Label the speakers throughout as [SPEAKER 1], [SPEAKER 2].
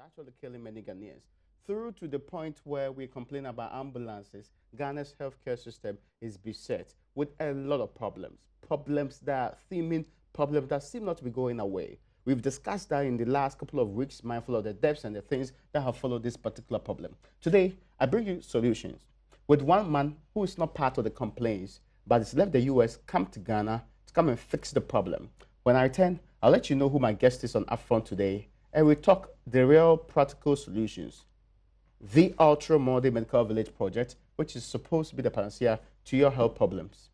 [SPEAKER 1] actually killing many Ghanaians. Through to the point where we complain about ambulances, Ghana's healthcare system is beset with a lot of problems. Problems that are theming, problems that seem not to be going away. We've discussed that in the last couple of weeks, mindful of the depths and the things that have followed this particular problem. Today, I bring you solutions with one man who is not part of the complaints, but has left the US, come to Ghana to come and fix the problem. When I return, I'll let you know who my guest is on Upfront today, and we talk the real practical solutions. The Ultra Modern Medical Village project, which is supposed to be the panacea to your health problems.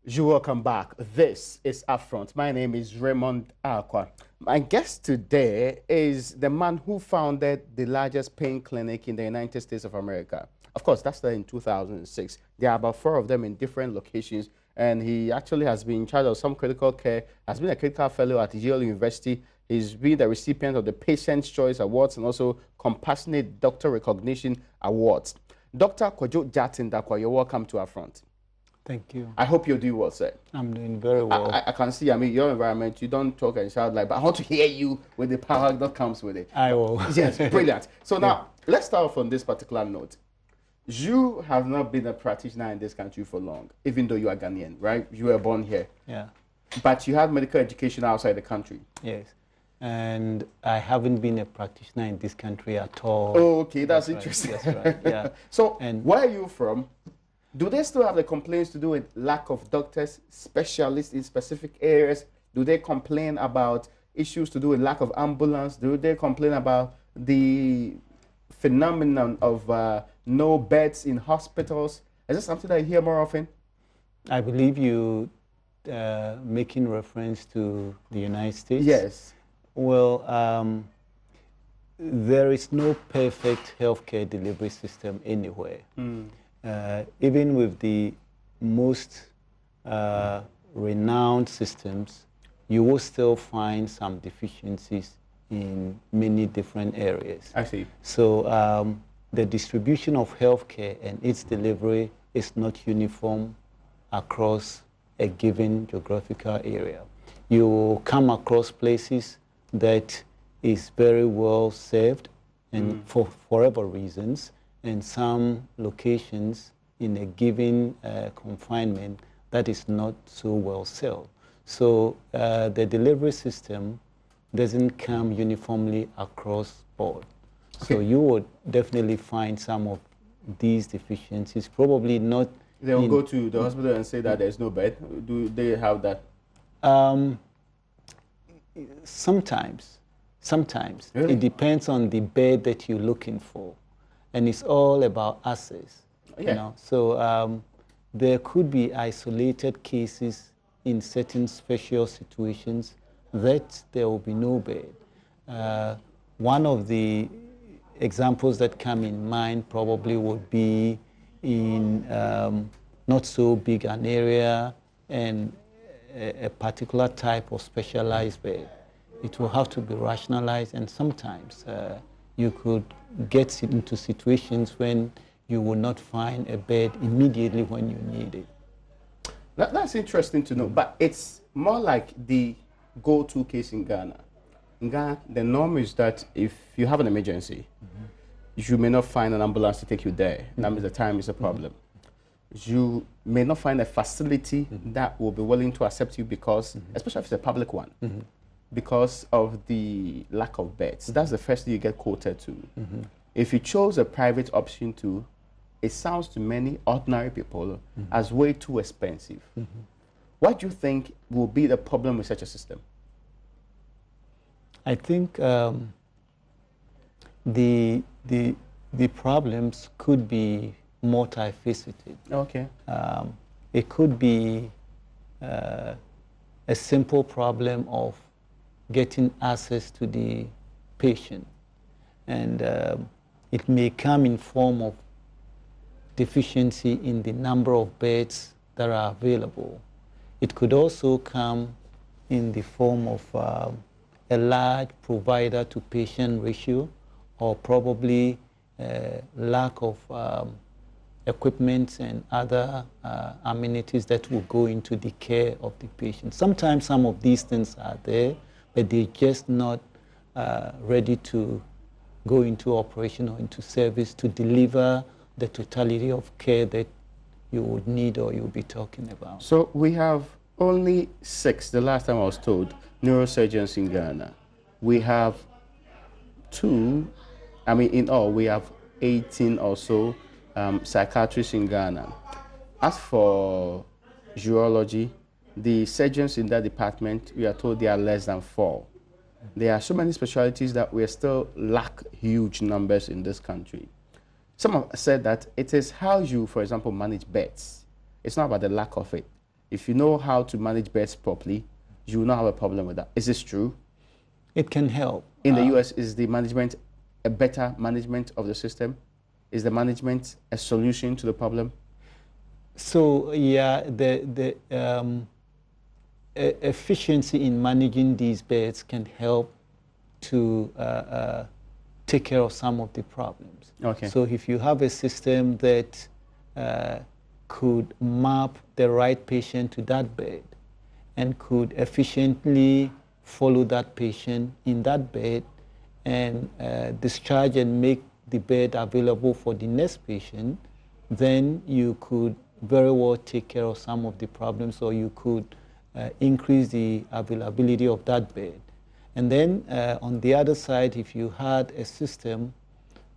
[SPEAKER 1] You welcome back. This is Upfront. My name is Raymond Akwa. My guest today is the man who founded the largest pain clinic in the United States of America. Of course, that's there in 2006. There are about 4 of them in different locations, and he actually has been in charge of some critical care, has been a critical fellow at Yale University. He's been the recipient of the Patient's Choice Awards and also Compassionate Doctor Recognition Awards. Dr. Kojo Jatin Dakwa, you're welcome to Upfront.
[SPEAKER 2] Thank you.
[SPEAKER 1] I hope you're doing well, sir.
[SPEAKER 2] I'm doing very well.
[SPEAKER 1] I can see, I mean, your environment, you don't talk and shout like, but I want to hear you with the power that comes with it.
[SPEAKER 2] I will.
[SPEAKER 1] Yes, brilliant. So now, let's start off on this particular note. You have not been a practitioner in this country for long, even though you are Ghanaian, right? You were born here.
[SPEAKER 2] Yeah.
[SPEAKER 1] But you have medical education outside the country.
[SPEAKER 2] Yes. And I haven't been a practitioner in this country at all.
[SPEAKER 1] Oh, okay, that's interesting.
[SPEAKER 2] Right. That's right, yeah.
[SPEAKER 1] So, where are you from? Do they still have the complaints to do with lack of doctors, specialists in specific areas? Do they complain about issues to do with lack of ambulance? Do they complain about the phenomenon of no beds in hospitals? Is this something that you hear more often?
[SPEAKER 2] I believe you making reference to the United States.
[SPEAKER 1] Yes.
[SPEAKER 2] Well, there is no perfect healthcare delivery system anywhere. Even with the most renowned systems, you will still find some deficiencies in many different areas.
[SPEAKER 1] I see.
[SPEAKER 2] So the distribution of healthcare and its delivery is not uniform across a given geographical area. You will come across places that is very well served and for whatever reasons, and some locations in a given confinement that is not so well served. So the delivery system doesn't come uniformly across board. Okay. So you would definitely find some of these deficiencies, probably not.
[SPEAKER 1] They will go to the hospital and say that there's no bed. Do they have that?
[SPEAKER 2] Sometimes.
[SPEAKER 1] Really?
[SPEAKER 2] It depends on the bed that you're looking for. And it's all about access, you know. So there could be isolated cases in certain special situations that there will be no bed. One of the examples that come in mind probably would be in not so big an area and a particular type of specialized bed. It will have to be rationalized, and sometimes you could get into situations when you will not find a bed immediately when you need it.
[SPEAKER 1] That's interesting to know, but it's more like the go-to case in Ghana. In Ghana, the norm is that if you have an emergency, you may not find an ambulance to take you there. That means the time is a problem. You may not find a facility that will be willing to accept you because, especially if it's a public one, because of the lack of beds. That's the first thing you get quoted to. If you chose a private option too, it sounds to many ordinary people as way too expensive. What do you think will be the problem with such a system?
[SPEAKER 2] I think the problems could be multifaceted.
[SPEAKER 1] Okay.
[SPEAKER 2] It could be a simple problem of getting access to the patient, and it may come in form of deficiency in the number of beds that are available. It could also come in the form of a large provider to patient ratio, or probably lack of equipment and other amenities that will go into the care of the patient. Sometimes some of these things are there, but they're just not ready to go into operation or into service to deliver the totality of care that you would need or you'll be talking about.
[SPEAKER 1] So we have only 6, the last time I was told, neurosurgeons in Ghana. We have 2, I mean in all we have 18 or so psychiatrists in Ghana. As for urology, the surgeons in that department, we are told they are less than 4. There are so many specialties that we still lack huge numbers in this country. Some have said that it is how you, for example, manage beds. It's not about the lack of it. If you know how to manage beds properly, you will not have a problem with that. Is this true?
[SPEAKER 2] It can help.
[SPEAKER 1] In the US, is the management a better management of the system? Is the management a solution to the problem?
[SPEAKER 2] So, yeah, the efficiency in managing these beds can help to take care of some of the problems.
[SPEAKER 1] Okay.
[SPEAKER 2] So if you have a system that could map the right patient to that bed and could efficiently follow that patient in that bed and discharge and make the bed available for the next patient, then you could very well take care of some of the problems, or you could increase the availability of that bed. And then on the other side, if you had a system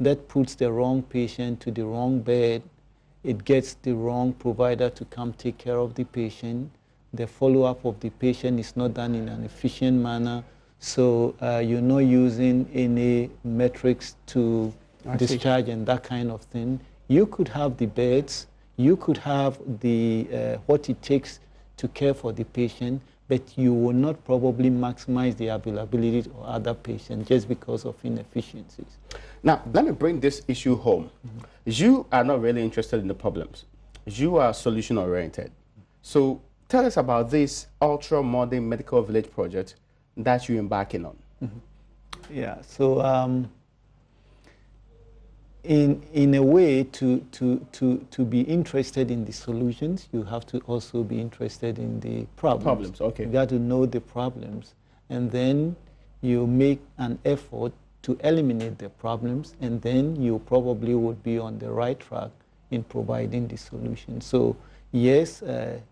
[SPEAKER 2] that puts the wrong patient to the wrong bed, it gets the wrong provider to come take care of the patient. The follow-up of the patient is not done in an efficient manner. So you're not using any metrics to discharge and that kind of thing. You could have the beds, you could have the what it takes to care for the patient, but you will not probably maximize the availability of other patients just because of inefficiencies.
[SPEAKER 1] Now, let me bring this issue home. You are not really interested in the problems. You are solution-oriented. So tell us about this ultra-modern medical village project that you're embarking on.
[SPEAKER 2] Yeah, so in a way, to be interested in the solutions, you have to also be interested in the problems.
[SPEAKER 1] Okay.
[SPEAKER 2] You got to know the problems, and then you make an effort to eliminate the problems, and then you probably would be on the right track in providing the solution. So yes,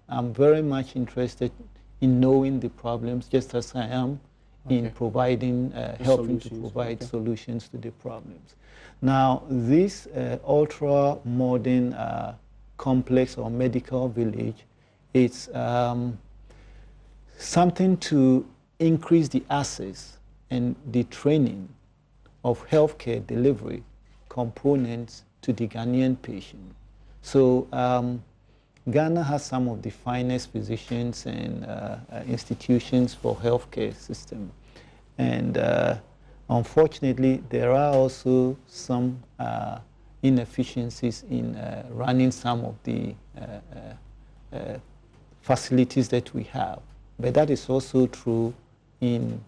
[SPEAKER 2] I'm very much interested in knowing the problems, just as I am in providing, helping to provide solutions to the problems. Now, this ultra-modern complex or medical village, it's something to increase the access and the training of healthcare delivery components to the Ghanaian patient. So Ghana has some of the finest physicians and institutions for healthcare system. And unfortunately, there are also some inefficiencies in running some of the facilities that we have. But that is also true in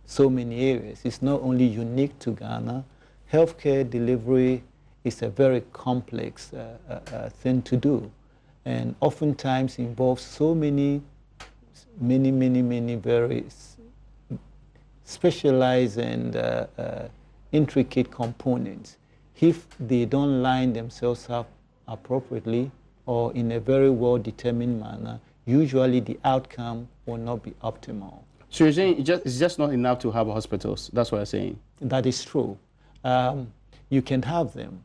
[SPEAKER 2] so many areas. It's not only unique to Ghana. Healthcare delivery is a very complex thing to do, and oftentimes involves so many very specialized and intricate components. If they don't line themselves up appropriately or in a very well-determined manner, usually the outcome will not be optimal.
[SPEAKER 1] So you're saying it's just not enough to have hospitals? That's what you're saying?
[SPEAKER 2] That is true. You can have them.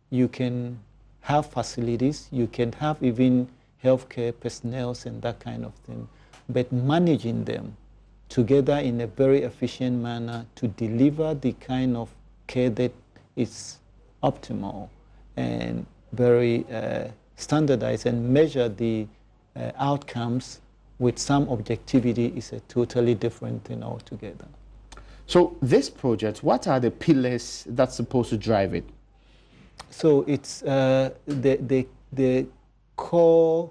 [SPEAKER 2] You can have facilities. You can have even healthcare personnel and that kind of thing. But managing them together in a very efficient manner to deliver the kind of care that is optimal and very standardized and measure the outcomes with some objectivity is a totally different thing altogether.
[SPEAKER 1] So this project, what are the pillars that's supposed to drive it?
[SPEAKER 2] So it's the core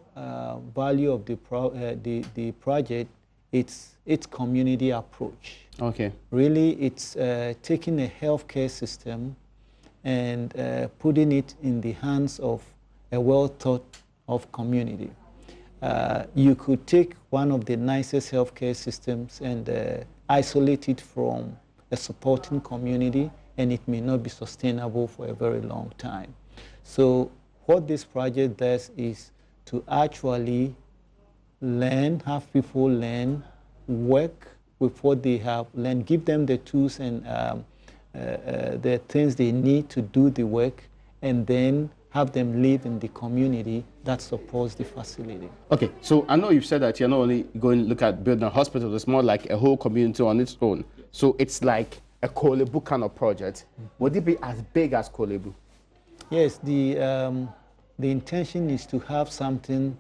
[SPEAKER 2] value of the project. It's community approach.
[SPEAKER 1] Okay.
[SPEAKER 2] Really, it's taking a healthcare system and putting it in the hands of a well-thought-of community. You could take one of the nicest healthcare systems and isolate it from a supporting community, and it may not be sustainable for a very long time. So what this project does is to actually learn, have people learn, work with what they have learned, give them the tools and the things they need to do the work, and then have them live in the community that supports the facility.
[SPEAKER 1] Okay, so I know you've said that you're not only going to look at building a hospital, it's more like a whole community on its own. So it's like a Kolebu kind of project. Would it be as big as Kolebu?
[SPEAKER 2] Yes, the intention is to have something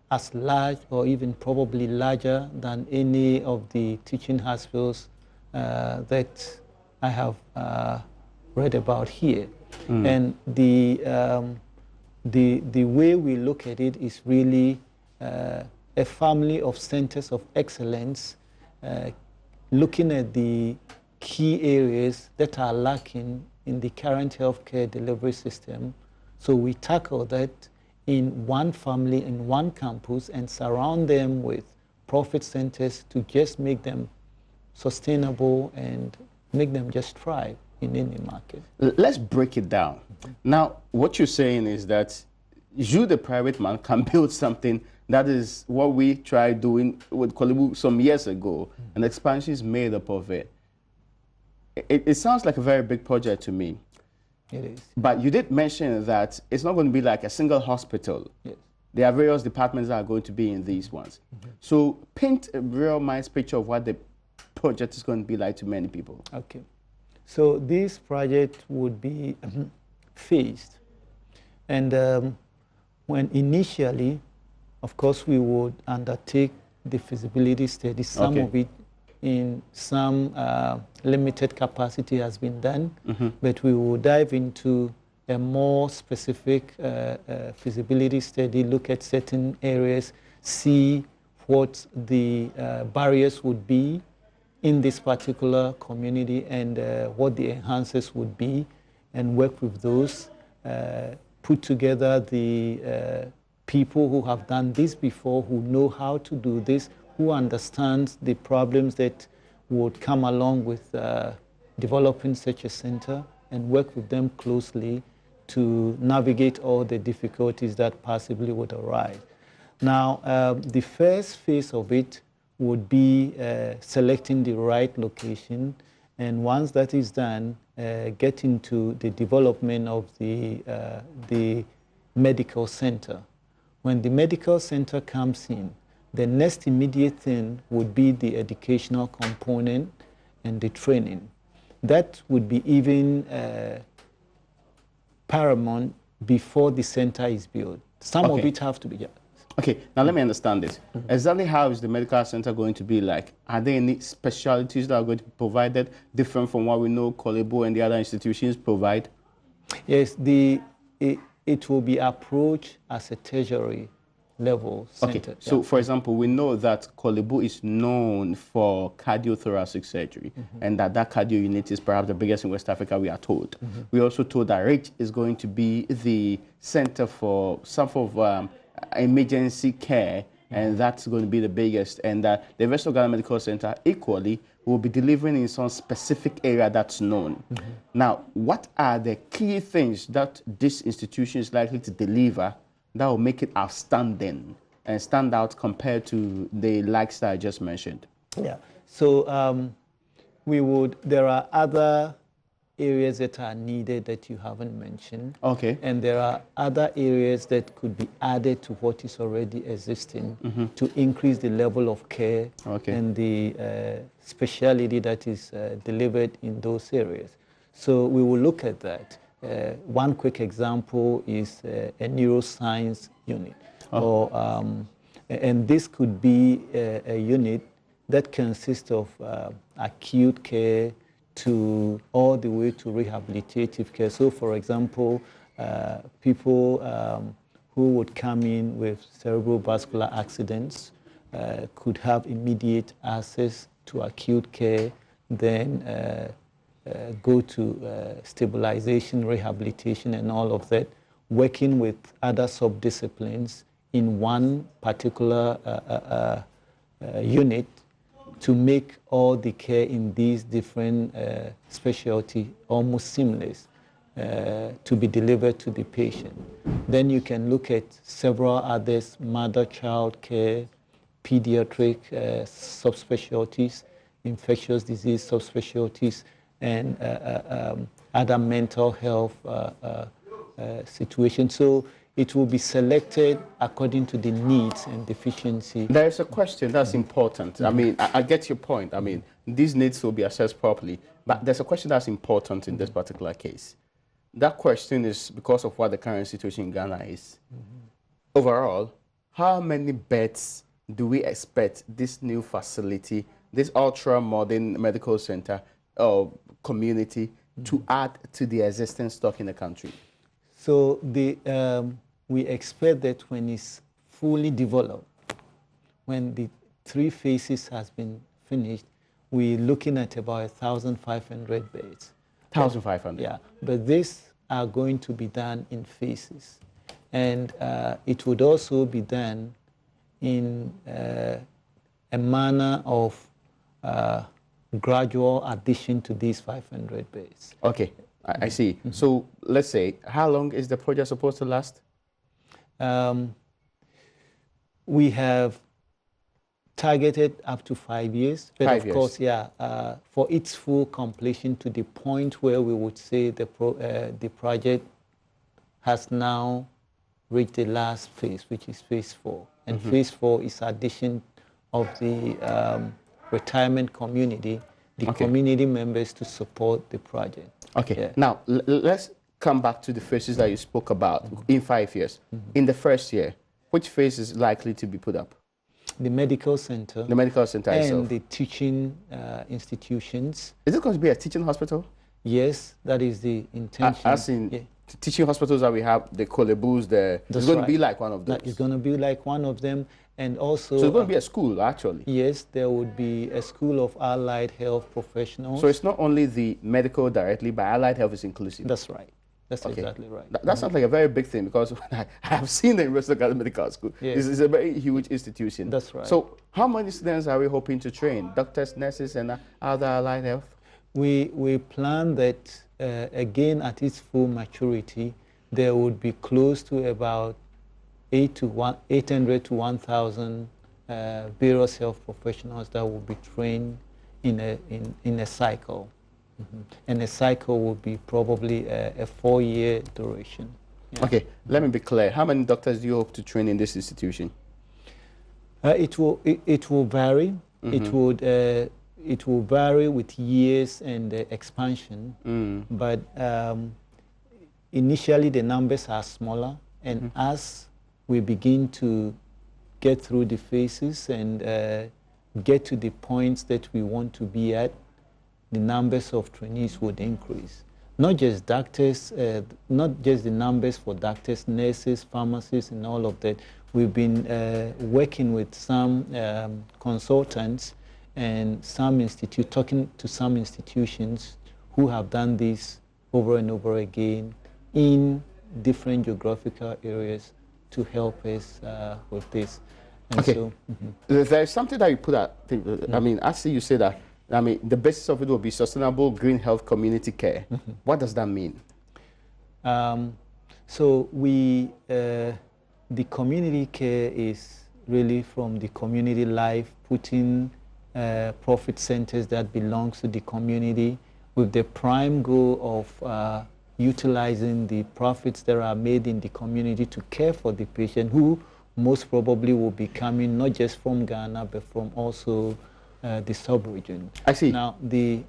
[SPEAKER 2] as large or even probably larger than any of the teaching hospitals that I have read about here. And the way we look at it is really a family of centers of excellence, looking at the key areas that are lacking in the current healthcare delivery system. So we tackle that in one family, in one campus, and surround them with profit centers to just make them sustainable and make them just thrive in any market.
[SPEAKER 1] Let's break it down. Now, what you're saying is that you, the private man, can build something that is what we tried doing with Kolebu some years ago, and expansion is made up of it. It sounds like a very big project to me.
[SPEAKER 2] It is.
[SPEAKER 1] But you did mention that it's not going to be like a single hospital.
[SPEAKER 2] Yes.
[SPEAKER 1] There are various departments that are going to be in these ones. So paint a real nice picture of what the project is going to be like to many people.
[SPEAKER 2] Okay. So this project would be phased. And when initially, of course, we would undertake the feasibility study. Some of it in some limited capacity has been done, but we will dive into a more specific feasibility study, look at certain areas, see what the barriers would be in this particular community and what the enhancers would be, and work with those, put together the people who have done this before, who know how to do this, who understands the problems that would come along with developing such a center, and work with them closely to navigate all the difficulties that possibly would arise. Now, the first phase of it would be selecting the right location, and once that is done, get into the development of the medical center. When the medical center comes in, the next immediate thing would be the educational component and the training. That would be even paramount before the center is built. Some of it have to be.
[SPEAKER 1] Okay, now let me understand this. Exactly how is the medical center going to be like? Are there any specialties that are going to be provided different from what we know Kolebu and the other institutions provide?
[SPEAKER 2] Yes, it will be approached as a tertiary level center.
[SPEAKER 1] Okay, so for example, we know that Kolebu is known for cardiothoracic surgery, and that cardio unit is perhaps the biggest in West Africa, we are told. We also told that Rich is going to be the center for some of emergency care, and that's going to be the biggest, and the rest of Ghana Medical Center equally will be delivering in some specific area that's known. Now, what are the key things that this institution is likely to deliver that will make it outstanding and stand out compared to the likes that I just mentioned?
[SPEAKER 2] Yeah, so there are other areas that are needed that you haven't mentioned.
[SPEAKER 1] Okay.
[SPEAKER 2] And there are other areas that could be added to what is already existing to increase the level of care and the speciality that is delivered in those areas. So we will look at that. One quick example is a neuroscience unit. And this could be a unit that consists of acute care to all the way to rehabilitative care. So, for example, people who would come in with cerebrovascular accidents could have immediate access to acute care. Then go to stabilization, rehabilitation, and all of that, working with other sub-disciplines in one particular unit to make all the care in these different specialty almost seamless to be delivered to the patient. Then you can look at several others, mother-child care, pediatric subspecialties, infectious disease subspecialties, and other mental health situations. So it will be selected according to the needs and deficiency.
[SPEAKER 1] There is a question that's important. I mean, I get your point. I mean, these needs will be assessed properly. But there's a question that's important in this particular case. That question is because of what the current situation in Ghana is. Overall, how many beds do we expect this new facility, this ultra-modern medical center or community to add to the existing stock in the country?
[SPEAKER 2] So we expect that when it's fully developed, when the 3 phases has been finished, we're looking at about 1,500 beds.
[SPEAKER 1] 1,500?
[SPEAKER 2] Yeah, but these are going to be done in phases. And it would also be done in a manner of gradual addition to these 500 beds.
[SPEAKER 1] Okay, I see. So let's say, how long is the project supposed to last?
[SPEAKER 2] We have targeted up to 5 years, but
[SPEAKER 1] 5
[SPEAKER 2] of
[SPEAKER 1] years.
[SPEAKER 2] course, yeah, for its full completion to the point where we would say the project has now reached the last phase, which is phase 4. And phase 4 is addition of the retirement community, the community members to support the project.
[SPEAKER 1] Okay,
[SPEAKER 2] yeah.
[SPEAKER 1] Now let's come back to the phases that you spoke about in 5 years. In the first year, which phase is likely to be put up?
[SPEAKER 2] The medical center.
[SPEAKER 1] The medical center
[SPEAKER 2] and
[SPEAKER 1] itself.
[SPEAKER 2] the teaching institutions.
[SPEAKER 1] Is it going to be a teaching hospital?
[SPEAKER 2] Yes, that is the intention.
[SPEAKER 1] As in teaching hospitals that we have, the Kolebus, it's going to be like one of those.
[SPEAKER 2] It's going to be like one of them. And also...
[SPEAKER 1] So it's going to be a school, actually?
[SPEAKER 2] Yes, there would be a school of allied health professionals.
[SPEAKER 1] So it's not only the medical directly, but allied health is inclusive?
[SPEAKER 2] That's right. That's exactly right.
[SPEAKER 1] That sounds like a very big thing, because I have seen the University of Ghana Medical School.
[SPEAKER 2] Yes.
[SPEAKER 1] This is a very huge institution.
[SPEAKER 2] That's right.
[SPEAKER 1] So how many students are we hoping to train? Doctors, nurses, and other allied health?
[SPEAKER 2] We plan that, again, at its full maturity, there would be close to about 800 to 1,000 various health professionals that will be trained in a cycle. And a cycle will be probably a 4-year duration. Yeah.
[SPEAKER 1] Okay, let me be clear. How many doctors do you hope to train in this institution?
[SPEAKER 2] It will vary. It will vary with years and expansion. But initially the numbers are smaller, and as we begin to get through the phases and get to the points that we want to be at, the numbers of trainees would increase. Not just doctors, not just the numbers for doctors, nurses, pharmacists, and all of that. We've been working with some consultants and talking to some institutions who have done this over and over again in different geographical areas to help us with this. And
[SPEAKER 1] okay.
[SPEAKER 2] So,
[SPEAKER 1] There's something that you put out. I mean, I see you say that. I mean, the basis of it will be sustainable green health community care. What does that mean?
[SPEAKER 2] So the community care is really from the community life, putting profit centers that belongs to the community with the prime goal of utilizing the profits that are made in the community to care for the patient, who most probably will be coming not just from Ghana, but from also the sub-region.
[SPEAKER 1] I see.
[SPEAKER 2] Now, the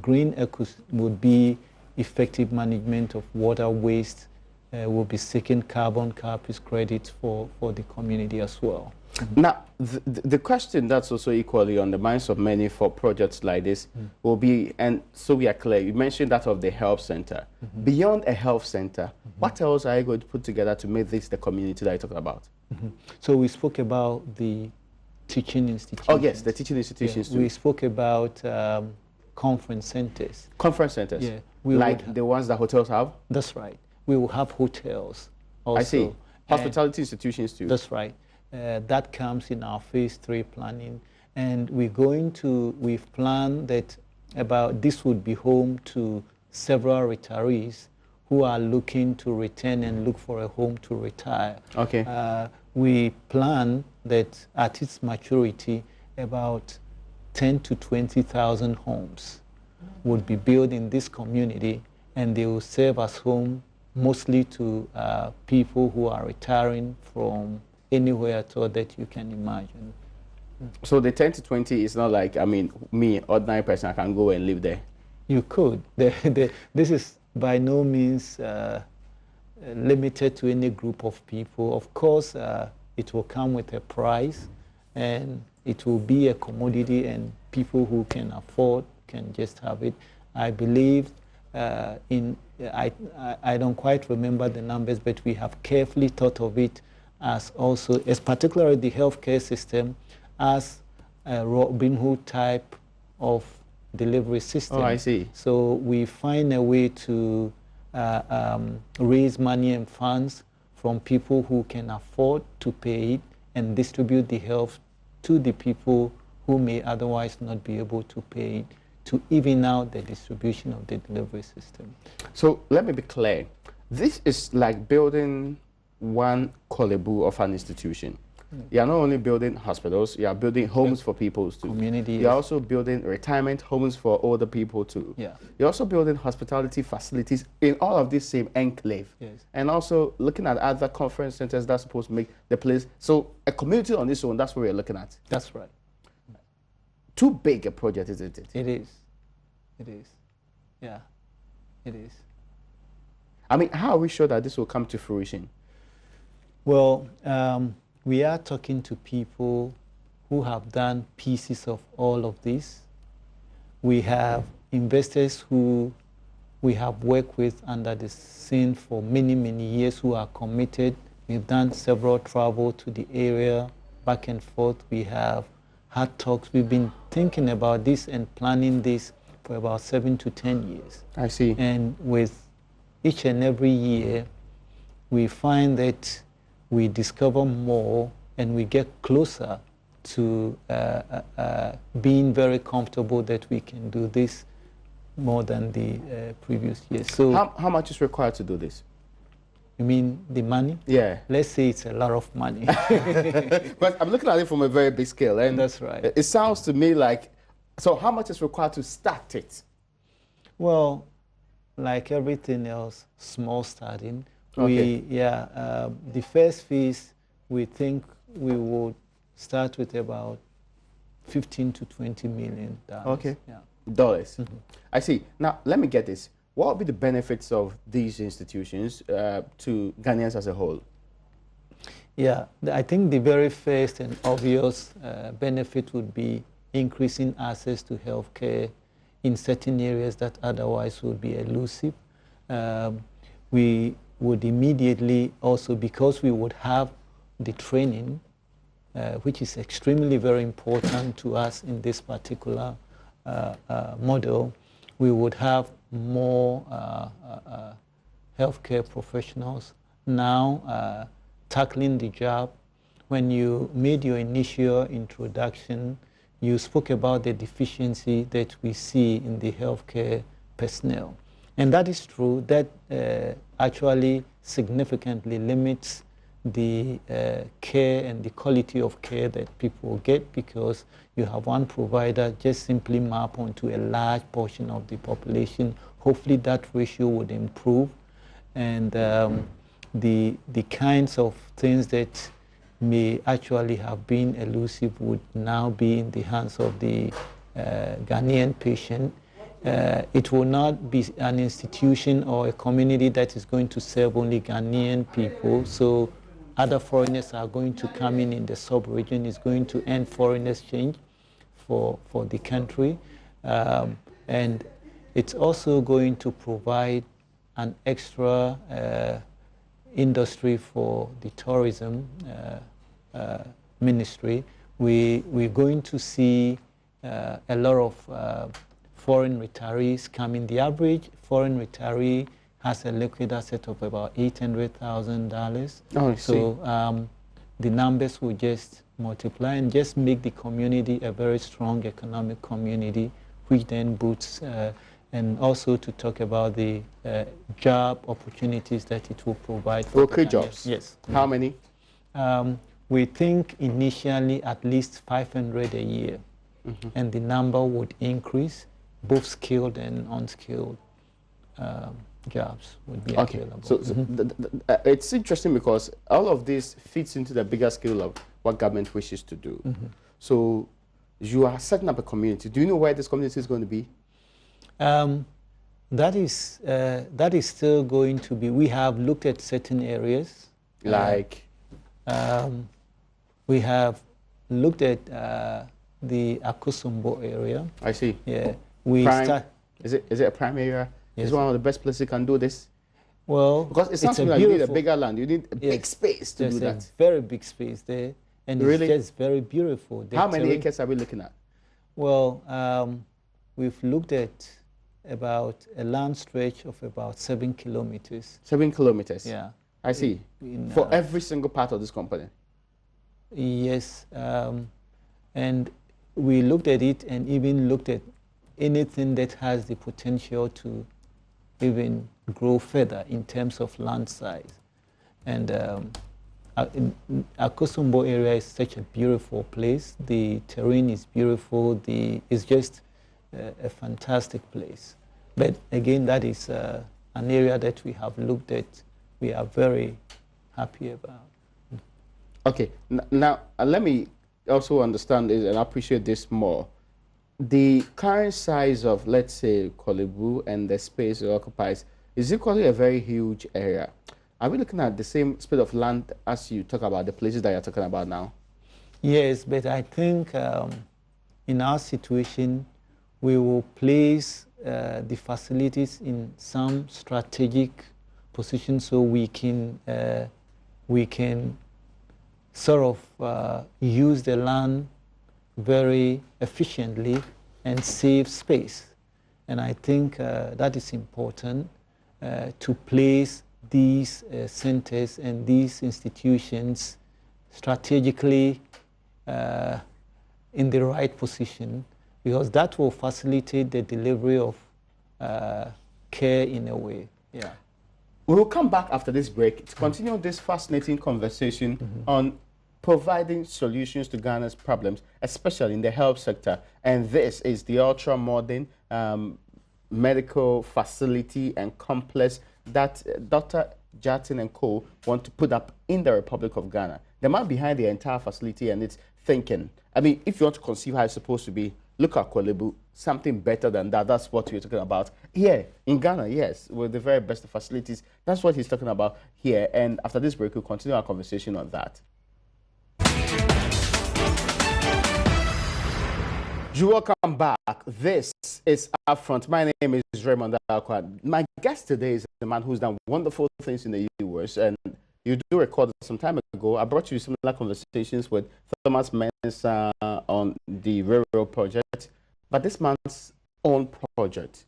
[SPEAKER 2] green ecos would be effective management of water waste, will be seeking carbon capture credits for the community as well.
[SPEAKER 1] Now, the question that's also equally on the minds of many for projects like this will be, and so we are clear, you mentioned that of the health center. Beyond a health center, what else are you going to put together to make this the community that you're talking about?
[SPEAKER 2] So we spoke about the teaching institutions.
[SPEAKER 1] Oh yes, the teaching institutions too.
[SPEAKER 2] We spoke about conference centers.
[SPEAKER 1] Conference centers?
[SPEAKER 2] Yeah.
[SPEAKER 1] Like the ones that hotels have?
[SPEAKER 2] That's right. We will have hotels also.
[SPEAKER 1] I see. Hospitality institutions too?
[SPEAKER 2] That's right. That comes in our phase 3 planning. And we've planned that this would be home to several retirees who are looking to return and look for a home to retire.
[SPEAKER 1] Okay.
[SPEAKER 2] We plan that at its maturity, about 10 to 20,000 homes would be built in this community, and they will serve as home mostly to people who are retiring from anywhere at all that you can imagine.
[SPEAKER 1] So the 10 to 20 is not like, I mean, me, ordinary person, I can go and live there.
[SPEAKER 2] You could. This is by no means limited to any group of people. Of course, it will come with a price, and it will be a commodity, and people who can afford can just have it. I believe I don't quite remember the numbers, but we have carefully thought of it as also, as particularly the healthcare system, as a Robin Hood type of delivery system.
[SPEAKER 1] Oh, I see.
[SPEAKER 2] So we find a way to raise money and funds from people who can afford to pay it and distribute the health to the people who may otherwise not be able to pay it, to even out the distribution of the delivery system.
[SPEAKER 1] So let me be clear. This is like building one Kolebu of an institution. You are not only building hospitals, you are building homes for people too.
[SPEAKER 2] Communities.
[SPEAKER 1] You're also building retirement homes for older people too.
[SPEAKER 2] Yeah.
[SPEAKER 1] You're also building hospitality facilities in all of this same enclave.
[SPEAKER 2] Yes.
[SPEAKER 1] And also looking at other conference centers that's supposed to make the place. So a community on its own, that's what we're looking at.
[SPEAKER 2] That's right.
[SPEAKER 1] Too big a project, isn't it?
[SPEAKER 2] It is. It is. Yeah, it is.
[SPEAKER 1] I mean, how are we sure that this will come to fruition?
[SPEAKER 2] Well, we are talking to people who have done pieces of all of this. We have investors who we have worked with under the scene for many, many years who are committed. We've done several travel to the area, back and forth. We have had talks. We've been thinking about this and planning this for about 7 to 10 years.
[SPEAKER 1] I see.
[SPEAKER 2] And with each and every year, we find that we discover more and we get closer to being very comfortable that we can do this more than the previous years. So,
[SPEAKER 1] how much is required to do this?
[SPEAKER 2] You mean the money?
[SPEAKER 1] Yeah.
[SPEAKER 2] Let's say it's a lot of money.
[SPEAKER 1] But I'm looking at it from a very big scale. And
[SPEAKER 2] that's right.
[SPEAKER 1] It sounds to me like, so how much is required to start it?
[SPEAKER 2] Well, like everything else, small starting.
[SPEAKER 1] Okay.
[SPEAKER 2] The first phase, we think we would start with about 15 to 20 million dollars.
[SPEAKER 1] Okay.
[SPEAKER 2] Yeah.
[SPEAKER 1] Dollars. Mm-hmm. I see. Now, let me get this. What would be the benefits of these institutions to Ghanaians as a whole?
[SPEAKER 2] Yeah, I think the very first and obvious benefit would be increasing access to healthcare in certain areas that otherwise would be elusive. We would immediately also, because we would have the training, which is extremely very important to us in this particular model, we would have more healthcare professionals now tackling the job. When you made your initial introduction, you spoke about the deficiency that we see in the healthcare personnel. And that is true. That actually significantly limits the care and the quality of care that people get, because you have one provider just simply map onto a large portion of the population. Hopefully that ratio would improve, and the kinds of things that may actually have been elusive would now be in the hands of the Ghanaian patient. It will not be an institution or a community that is going to serve only Ghanaian people. So other foreigners are going to come in the sub-region. It's going to end foreign exchange for the country. And it's also going to provide an extra industry for the tourism ministry. We're going to see a lot of foreign retirees coming. The average foreign retiree has a liquid asset of about $800,000.
[SPEAKER 1] Oh, I see.
[SPEAKER 2] So the numbers will just multiply and just make the community a very strong economic community, which then boosts, and also to talk about the job opportunities that it will provide.
[SPEAKER 1] For okay, jobs?
[SPEAKER 2] Yes.
[SPEAKER 1] How many?
[SPEAKER 2] We think initially at least 500 a year, and the number would increase, both skilled and unskilled jobs would be available.
[SPEAKER 1] So, it's interesting because all of this fits into the bigger scale of what government wishes to do. So you are setting up a community. Do you know where this community is going to be?
[SPEAKER 2] That is still going to be, we have looked at certain areas.
[SPEAKER 1] Like?
[SPEAKER 2] We have looked at the Akosombo area.
[SPEAKER 1] I see.
[SPEAKER 2] Yeah.
[SPEAKER 1] Is it a prime area?
[SPEAKER 2] Yes.
[SPEAKER 1] It's one of the best places you can do this?
[SPEAKER 2] Well,
[SPEAKER 1] because it sounds like you need a bigger land. You need a big space to do that.
[SPEAKER 2] There's a very big space there. And
[SPEAKER 1] really?
[SPEAKER 2] It's just very beautiful.
[SPEAKER 1] How many acres are we looking at?
[SPEAKER 2] Well, we've looked at about a land stretch of about 7 kilometers.
[SPEAKER 1] 7 kilometers?
[SPEAKER 2] Yeah.
[SPEAKER 1] I see. For every single part of this company?
[SPEAKER 2] Yes. And we looked at it and even looked at anything that has the potential to even grow further in terms of land size. And Akosombo area is such a beautiful place. The terrain is beautiful. It's just a fantastic place. But again, that is an area that we have looked at. We are very happy about.
[SPEAKER 1] Okay, now let me also understand this and appreciate this more. The current size of, let's say, Kolebu and the space it occupies is equally a very huge area. Are we looking at the same split of land as you talk about the places that you're talking about now?
[SPEAKER 2] Yes, but I think in our situation, we will place the facilities in some strategic position so we can sort of use the land very efficiently and save space. And I think that is important to place these centers and these institutions strategically in the right position, because that will facilitate the delivery of care in a way. Yeah.
[SPEAKER 1] We will come back after this break to continue this fascinating conversation on providing solutions to Ghana's problems, especially in the health sector. And this is the ultra-modern medical facility and complex that Dr. Jatin and co. want to put up in the Republic of Ghana. The man behind the entire facility and its thinking. I mean, if you want to conceive how it's supposed to be, look at Kolebu, something better than that. That's what we're talking about here in Ghana, yes, with the very best facilities. That's what he's talking about here. And after this break, we'll continue our conversation on that. You welcome back. This is UPfront. My name is Raymond Akwa. My guest today is a man who's done wonderful things in the US, and you do record some time ago. I brought you similar conversations with Thomas Mensah on the railroad project, but this man's own project,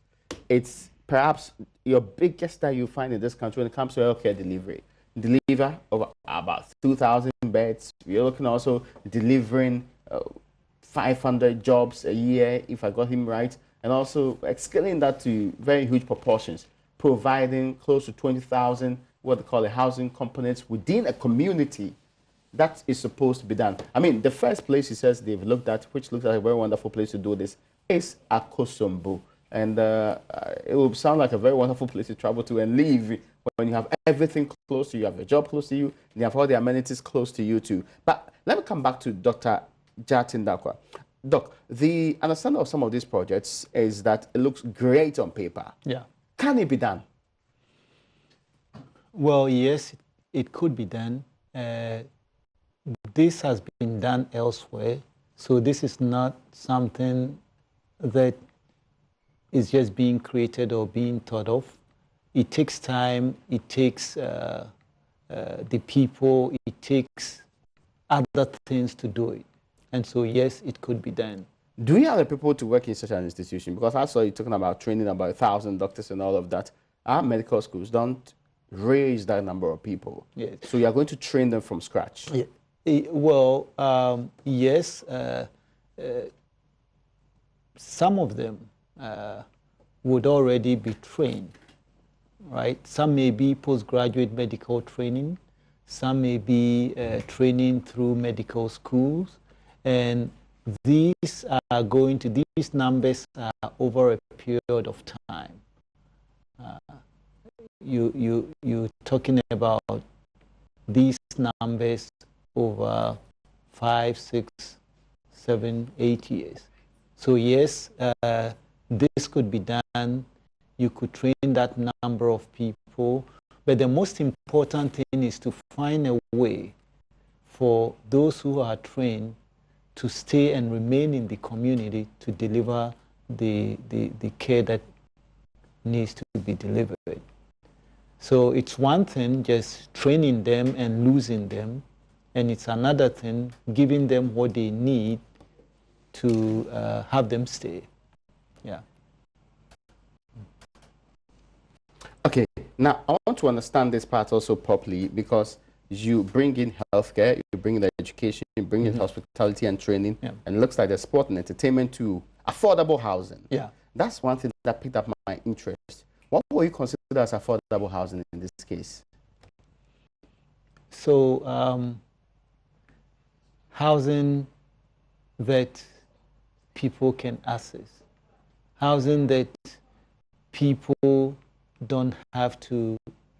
[SPEAKER 1] it's perhaps your biggest that you find in this country when it comes to healthcare delivery. Deliver over about 2,000 beds. We're looking also delivering 500 jobs a year, if I got him right, and also scaling that to very huge proportions, providing close to 20,000 what they call housing components within a community. That is supposed to be done. I mean, the first place he says they've looked at, which looks like a very wonderful place to do this, is Akosombo. And it will sound like a very wonderful place to travel to and live when you have everything close to you, you have your job close to you, and you have all the amenities close to you too. But let me come back to Dr. Jatin Dakwa. Doc, the understanding of some of these projects is that it looks great on paper.
[SPEAKER 2] Yeah.
[SPEAKER 1] Can it be done?
[SPEAKER 2] Well, yes, it could be done. This has been done elsewhere, so this is not something that is just being created or being thought of. It takes time, it takes the people, it takes other things to do it. And so, yes, it could be done.
[SPEAKER 1] Do we have the people to work in such an institution? Because I saw you talking about training about 1,000 doctors and all of that. Our medical schools don't raise that number of people.
[SPEAKER 2] Yes.
[SPEAKER 1] So you are going to train them from scratch.
[SPEAKER 2] Yeah. Well, yes. Some of them would already be trained, right? Some may be postgraduate medical training. Some may be training through medical schools. And these numbers are over a period of time. You're talking about these numbers over 5, 6, 7, 8 years. So yes, this could be done. You could train that number of people. But the most important thing is to find a way for those who are trained to stay and remain in the community to deliver the care that needs to be delivered. So it's one thing just training them and losing them, and it's another thing giving them what they need to have them stay. Yeah.
[SPEAKER 1] Okay, now I want to understand this part also properly, because you bring in healthcare, you bring in the education, you bring in hospitality and training, and it looks like the sport and entertainment to affordable housing.
[SPEAKER 2] Yeah.
[SPEAKER 1] That's one thing that picked up my interest. What will you consider as affordable housing in this case?
[SPEAKER 2] So, housing that people can access, housing that people don't have to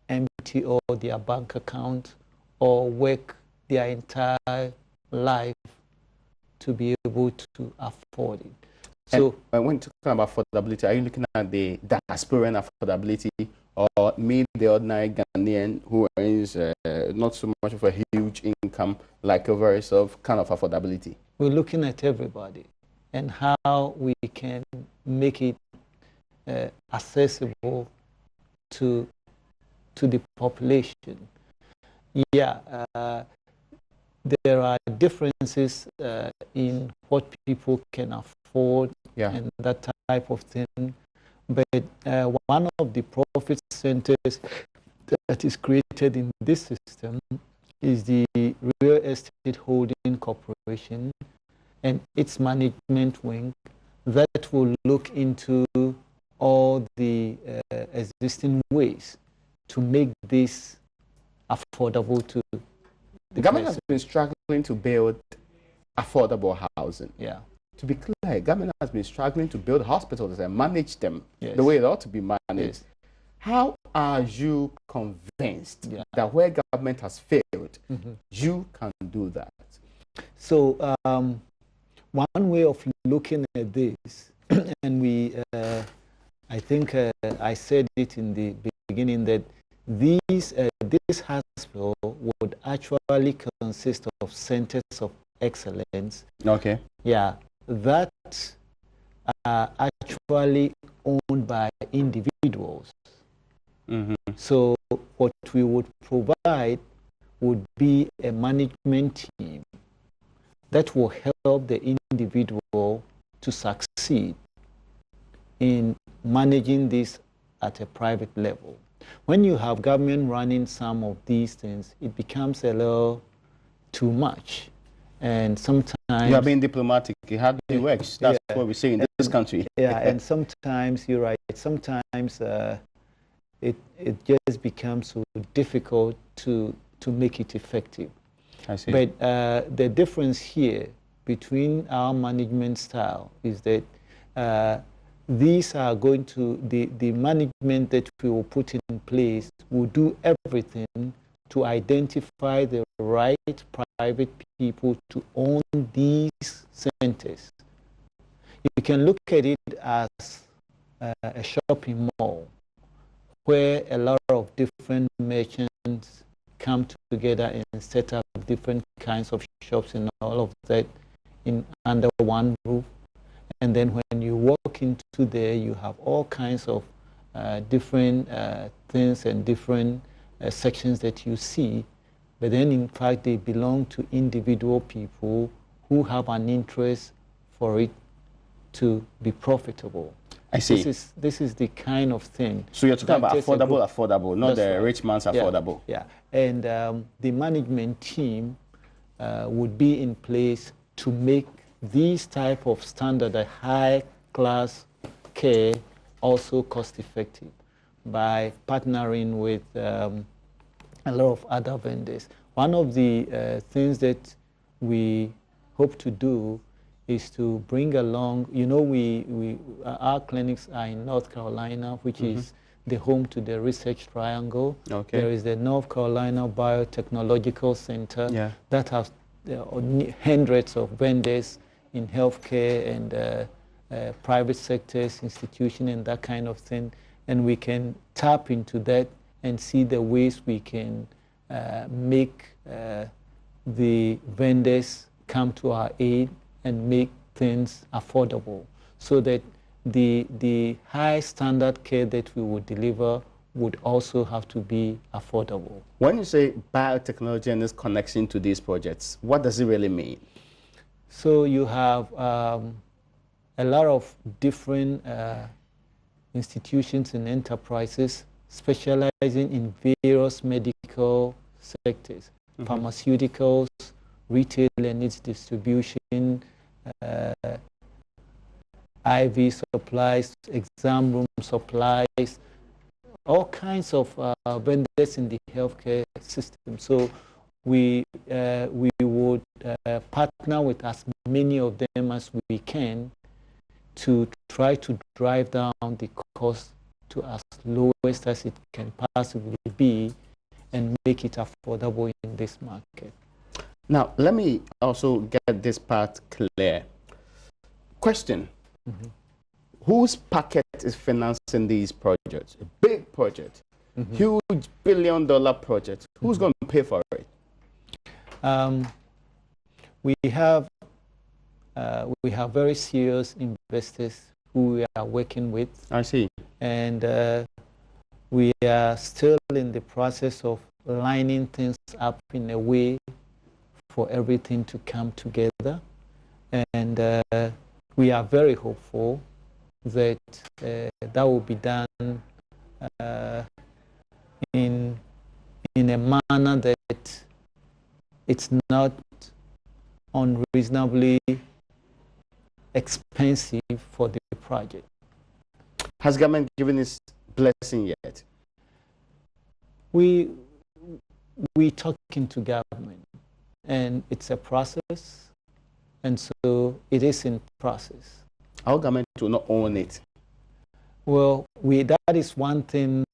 [SPEAKER 2] empty all their bank account or work their entire life to be able to afford it. So
[SPEAKER 1] and when talking about affordability, are you looking at the diasporan affordability, or me, the ordinary Ghanaian who earns not so much of a huge income, like over yourself, kind of affordability?
[SPEAKER 2] We're looking at everybody and how we can make it accessible to the population. Yeah, there are differences in what people can afford and that type of thing. But one of the profit centers that is created in this system is the Real Estate Holding Corporation and its management wing that will look into all the existing ways to make this affordable to
[SPEAKER 1] the government has been struggling to build affordable housing.
[SPEAKER 2] Yeah.
[SPEAKER 1] To be clear, government has been struggling to build hospitals and manage them the way it ought to be managed. How are you convinced that where government has failed, you can do that?
[SPEAKER 2] So one way of looking at this, and we, I think I said it in the beginning, that this hospital would actually consist of centers of excellence.
[SPEAKER 1] Okay.
[SPEAKER 2] Yeah, that are actually owned by individuals. So what we would provide would be a management team that will help the individual to succeed in managing this at a private level. When you have government running some of these things, it becomes a little too much. And sometimes...
[SPEAKER 1] You are being diplomatic. It hardly works. That's what we say in this country.
[SPEAKER 2] Yeah, and sometimes, you're right, sometimes it just becomes so difficult to make it effective.
[SPEAKER 1] I see.
[SPEAKER 2] But the difference here between our management style is that these are going to, the management that we will put in place will do everything to identify the right private people to own these centers. You can look at it as a shopping mall where a lot of different merchants come together and set up different kinds of shops and all of that under one roof. And then when you walk into there, you have all kinds of different things and different sections that you see. But then, in fact, they belong to individual people who have an interest for it to be profitable.
[SPEAKER 1] I see.
[SPEAKER 2] This is the kind of thing.
[SPEAKER 1] So you're talking about affordable, not the
[SPEAKER 2] right.
[SPEAKER 1] rich man's affordable.
[SPEAKER 2] Yeah, and the management team would be in place to make these type of standard, high-class care, also cost-effective by partnering with a lot of other vendors. One of the things that we hope to do is to bring along, you know, our clinics are in North Carolina, which is the home to the Research Triangle.
[SPEAKER 1] Okay.
[SPEAKER 2] There is the North Carolina Biotechnological Center that has hundreds of vendors in healthcare and private sectors, institutions, and that kind of thing. And we can tap into that and see the ways we can make the vendors come to our aid and make things affordable, so that the high standard care that we would deliver would also have to be affordable.
[SPEAKER 1] When you say biotechnology and this connection to these projects, what does it really mean?
[SPEAKER 2] So you have a lot of different institutions and enterprises specializing in various medical sectors, pharmaceuticals, retail and its distribution, IV supplies, exam room supplies, all kinds of vendors in the healthcare system. So we would partner with as many of them as we can to try to drive down the cost to as lowest as it can possibly be and make it affordable in this market.
[SPEAKER 1] Now, let me also get this part clear. Question. Whose packet is financing these projects? A big project, huge billion-dollar project. Who's going to pay for it?
[SPEAKER 2] We have very serious investors who we are working with.
[SPEAKER 1] I see.
[SPEAKER 2] And we are still in the process of lining things up in a way for everything to come together. And we are very hopeful that that will be done in a manner that it's not unreasonably expensive for the project.
[SPEAKER 1] Has government given its blessing yet?
[SPEAKER 2] We talking to government, and it's a process, and so it is in process.
[SPEAKER 1] Our government will not own it.
[SPEAKER 2] Well, that is one thing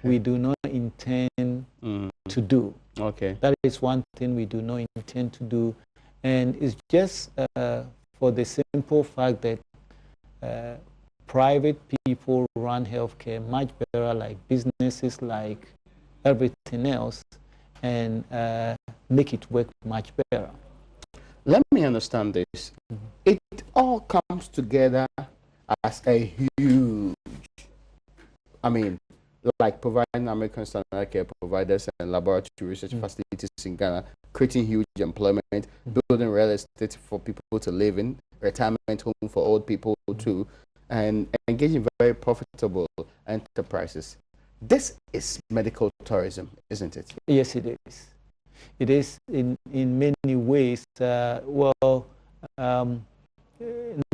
[SPEAKER 2] we do not intend to do.
[SPEAKER 1] Okay.
[SPEAKER 2] That is one thing we do not intend to do, and it's just for the simple fact that private people run healthcare much better, like businesses, like everything else, and make it work much better.
[SPEAKER 1] Let me understand this. It all comes together as a huge, like providing American standard care providers and laboratory research facilities in Ghana, creating huge employment, building real estate for people to live in, retirement home for old people too, and engaging very profitable enterprises. This is medical tourism, isn't it?
[SPEAKER 2] Yes, it is. It is in many ways.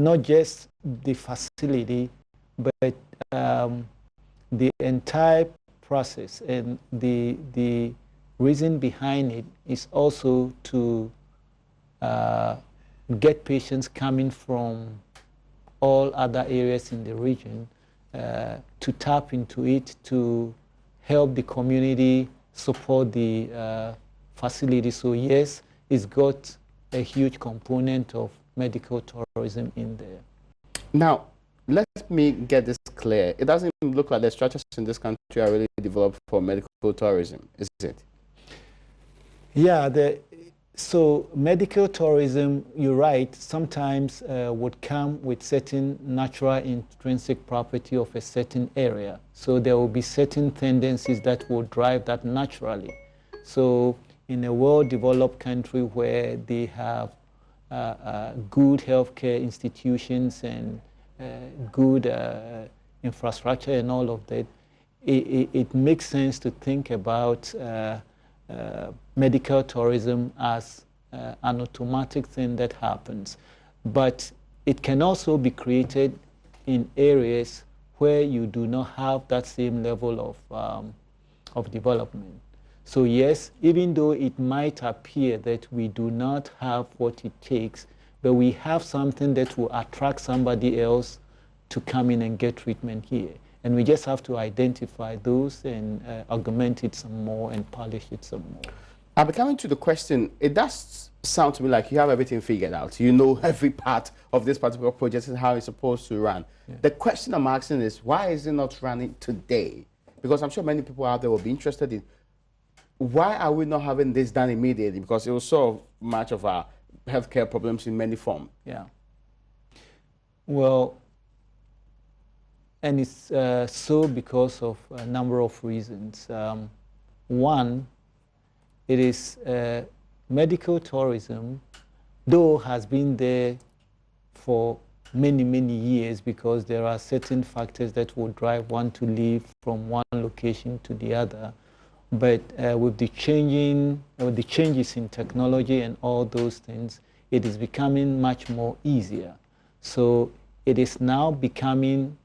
[SPEAKER 2] Not just the facility, but the entire process, and the reason behind it is also to get patients coming from all other areas in the region to tap into it, to help the community, support the facility. So yes, it's got a huge component of medical tourism in there. Now,
[SPEAKER 1] let me get this clear. It doesn't look like the structures in this country are really developed for medical tourism, is it?
[SPEAKER 2] Yeah, so medical tourism, you're right, sometimes would come with certain natural intrinsic property of a certain area. So there will be certain tendencies that will drive that naturally. So in a well-developed country where they have good healthcare institutions and good infrastructure and all of that, it makes sense to think about medical tourism as an automatic thing that happens. But it can also be created in areas where you do not have that same level of development. So yes, even though it might appear that we do not have what it takes, but we have something that will attract somebody else to come in and get treatment here. And we just have to identify those and augment it some more and polish it some more.
[SPEAKER 1] I'll be coming to the question. It does sound to me like you have everything figured out. You know every part of this particular project and how it's supposed to run. Yeah. The question I'm asking is, why is it not running today? Because I'm sure many people out there will be interested in, why are we not having this done immediately? Because it will solve much of our healthcare problems in many forms.
[SPEAKER 2] Yeah. Well, and it's so because of a number of reasons. One, it is medical tourism, though has been there for many, many years, because there are certain factors that will drive one to leave from one location to the other. But with the changes in technology and all those things, it is becoming much more easier. So it is now becoming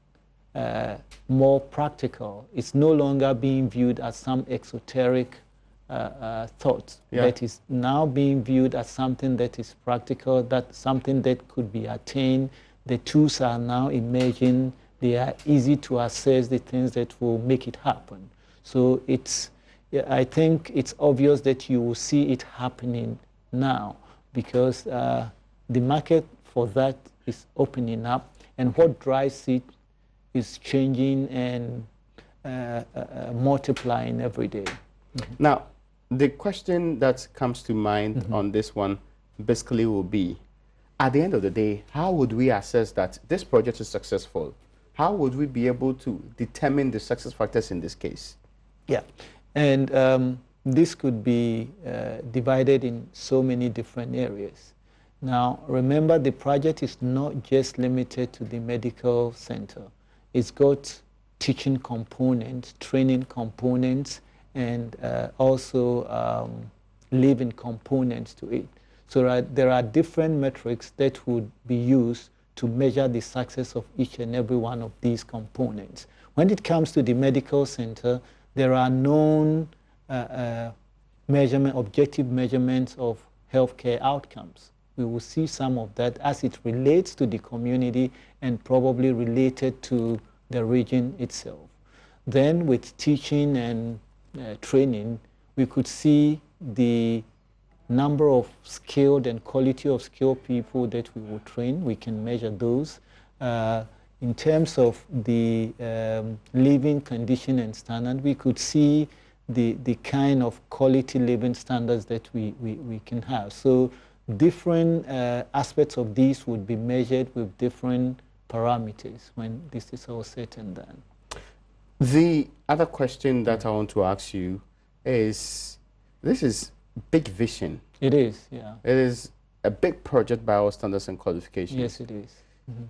[SPEAKER 2] more practical. It's no longer being viewed as some exoteric thought. Yeah. That is now being viewed as something that is practical, that something that could be attained. The tools are now emerging. They are easy to assess the things that will make it happen. So it's, I think it's obvious that you will see it happening now, because the market for that is opening up, and what drives it is changing and multiplying every day. Mm-hmm.
[SPEAKER 1] Now, the question that comes to mind mm-hmm. on this one basically will be, at the end of the day, how would we assess that this project is successful? How would we be able to determine the success factors in this case?
[SPEAKER 2] Yeah, and this could be divided in so many different areas. Now, remember, the project is not just limited to the medical center. It's got teaching components, training components, and also living components to it. So there are different metrics that would be used to measure the success of each and every one of these components. When it comes to the medical center, there are known objective measurements of healthcare outcomes. We will see some of that as it relates to the community and probably related to the region itself. Then with teaching and training, we could see the number of skilled and quality of skilled people that we will train. We can measure those. In terms of the living condition and standard, we could see the kind of quality living standards that we can have. So different aspects of these would be measured with different parameters when this is all said and done.
[SPEAKER 1] The other question that I want to ask you is, this is big vision.
[SPEAKER 2] It is, yeah.
[SPEAKER 1] It is a big project by our standards and qualifications.
[SPEAKER 2] Yes, it is. Mm-hmm.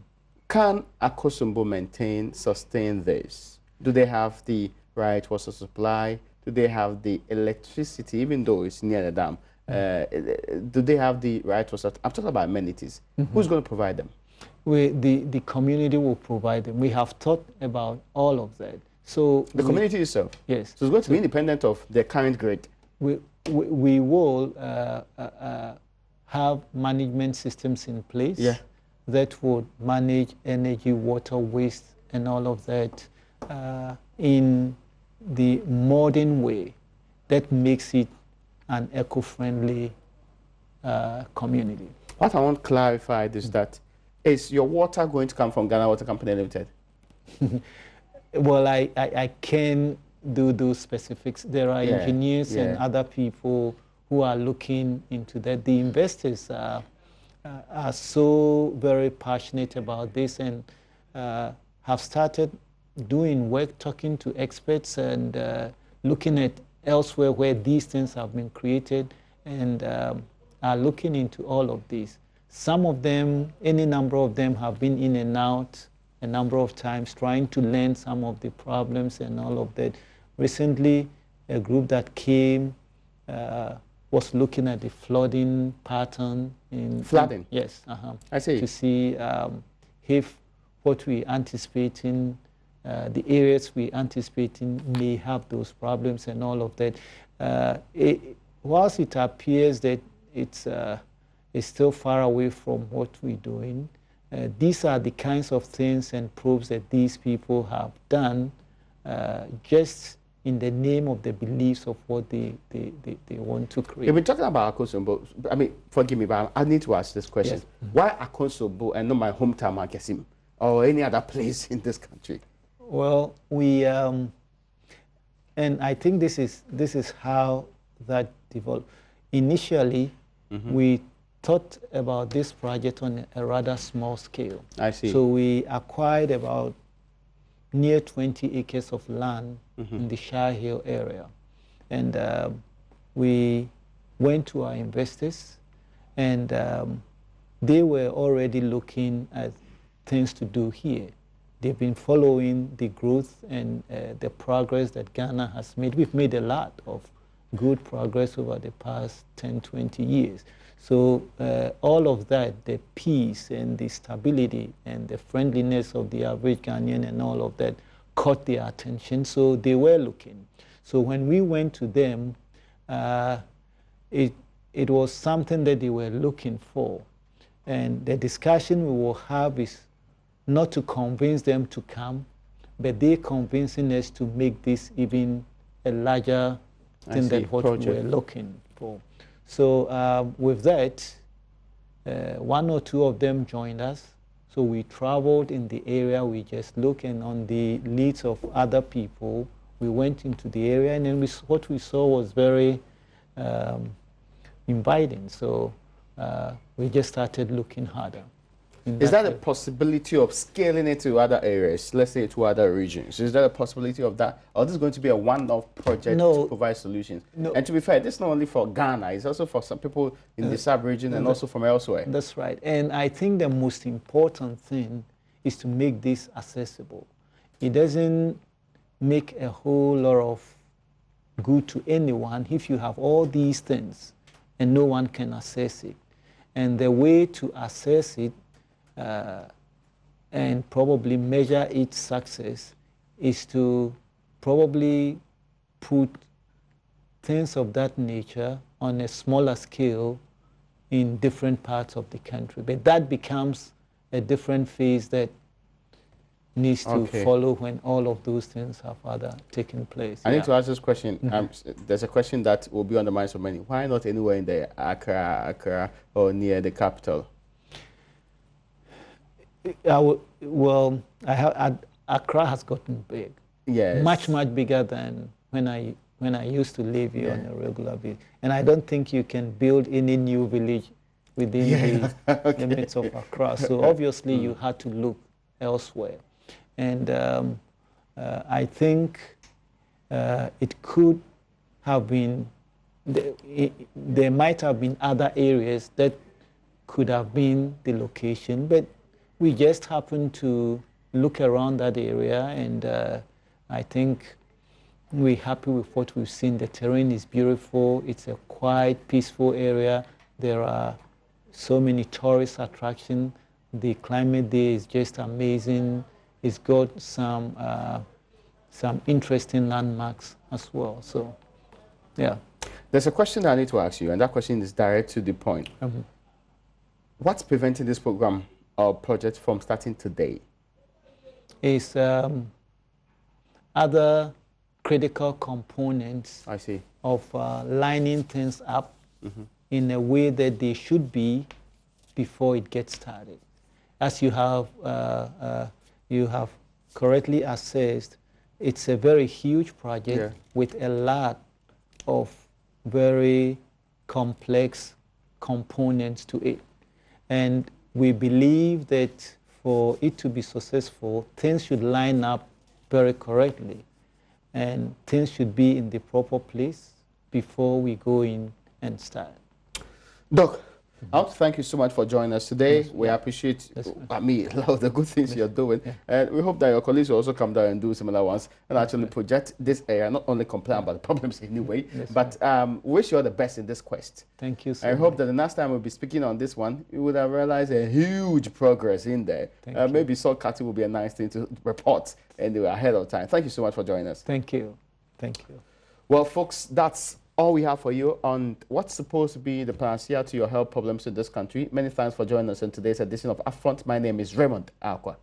[SPEAKER 1] Can Akosombo sustain this? Do they have the right water supply? Do they have the electricity, even though it's near the dam? Do they have the right water? I'm talking about amenities. Mm-hmm. Who's going to provide them?
[SPEAKER 2] The community will provide them. We have thought about all of that. So
[SPEAKER 1] the community itself?
[SPEAKER 2] Yes.
[SPEAKER 1] So it's going to be independent of the current grid?
[SPEAKER 2] We will have management systems in place, yeah, that would manage energy, water, waste, and all of that in the modern way that makes it an eco-friendly community.
[SPEAKER 1] What I want to clarify is that, is your water going to come from Ghana Water Company Limited?
[SPEAKER 2] Well, I can do those specifics. There are engineers and other people who are looking into that. The investors are so very passionate about this and have started doing work, talking to experts and looking at elsewhere where these things have been created, and are looking into all of these. Some of them, any number of them have been in and out a number of times trying to learn some of the problems and all of that. Recently, a group that came was looking at the flooding pattern in...
[SPEAKER 1] Flooding?
[SPEAKER 2] Yes.
[SPEAKER 1] I see.
[SPEAKER 2] To see if what we anticipating, the areas we anticipating may have those problems and all of that. Whilst it appears that it's still far away from what we're doing, these are the kinds of things and probes that these people have done just in the name of the beliefs of what they want to create.
[SPEAKER 1] You've been talking about Akosombo. I mean, forgive me, but I need to ask this question. Yes. Why Akosombo and not my hometown, Mankesim, or any other place in this country?
[SPEAKER 2] Well, we, and I think this is how that developed. Initially, we thought about this project on a rather small scale.
[SPEAKER 1] I see.
[SPEAKER 2] So we acquired about near 20 acres of land in the Shire Hill area. And we went to our investors, and they were already looking at things to do here. They've been following the growth and the progress that Ghana has made. We've made a lot of good progress over the past 10, 20 years. So all of that, the peace and the stability and the friendliness of the average Ghanaian and all of that caught their attention, so they were looking. So when we went to them, it was something that they were looking for. And the discussion we will have is not to convince them to come, but they convincing us to make this even a larger thing than what we were looking for. So with that, one or two of them joined us. So we traveled in the area, we just looked, and on the leads of other people, we went into the area, and then what we saw was very inviting. So we just started looking harder.
[SPEAKER 1] Is that a possibility of scaling it to other areas, let's say to other regions? Is there a possibility of that? Or this is going to be a one-off project to provide solutions? No. And to be fair, this is not only for Ghana, it's also for some people in the sub-region and also from elsewhere.
[SPEAKER 2] That's right. And I think the most important thing is to make this accessible. It doesn't make a whole lot of good to anyone if you have all these things and no one can access it. And the way to access it and probably measure its success is to probably put things of that nature on a smaller scale in different parts of the country. But that becomes a different phase that needs to follow when all of those things have taken place.
[SPEAKER 1] I need to ask this question. There's a question that will be on the minds of many. Why not anywhere in the Accra or near the capital?
[SPEAKER 2] Accra has gotten big.
[SPEAKER 1] Yes.
[SPEAKER 2] Much bigger than when I used to live here on a regular basis. And I don't think you can build any new village within the limits of Accra. So obviously you had to look elsewhere. And I think it could have been, there might have been other areas that could have been the location, but we just happened to look around that area, and I think we're happy with what we've seen. The terrain is beautiful. It's a quiet, peaceful area. There are so many tourist attractions. The climate there is just amazing. It's got some interesting landmarks as well. So, yeah.
[SPEAKER 1] There's a question that I need to ask you, and that question is direct to the point. What's preventing this program or project from starting today?
[SPEAKER 2] Is other critical components of lining things up in a way that they should be before it gets started. As you have correctly assessed, it's a very huge project with a lot of very complex components to it. And we believe that for it to be successful, things should line up very correctly. And things should be in the proper place before we go in and start.
[SPEAKER 1] Doc, Thank you so much for joining us today. We appreciate, a lot of the good things you're doing. And we hope that your colleagues will also come down and do similar ones and actually project this area, not only complain about the problems anyway, but wish you all the best in this quest.
[SPEAKER 2] Thank you so
[SPEAKER 1] I hope that the next time we'll be speaking on this one, you would have realized a huge progress in there. Maybe salt cutting will be a nice thing to report anyway ahead of time. Thank you so much for joining us.
[SPEAKER 2] Thank you. Thank you.
[SPEAKER 1] Well, folks, that's all we have for you on what's supposed to be the panacea to your health problems in this country. Many thanks for joining us in today's edition of UPfront. My name is Raymond Aqua.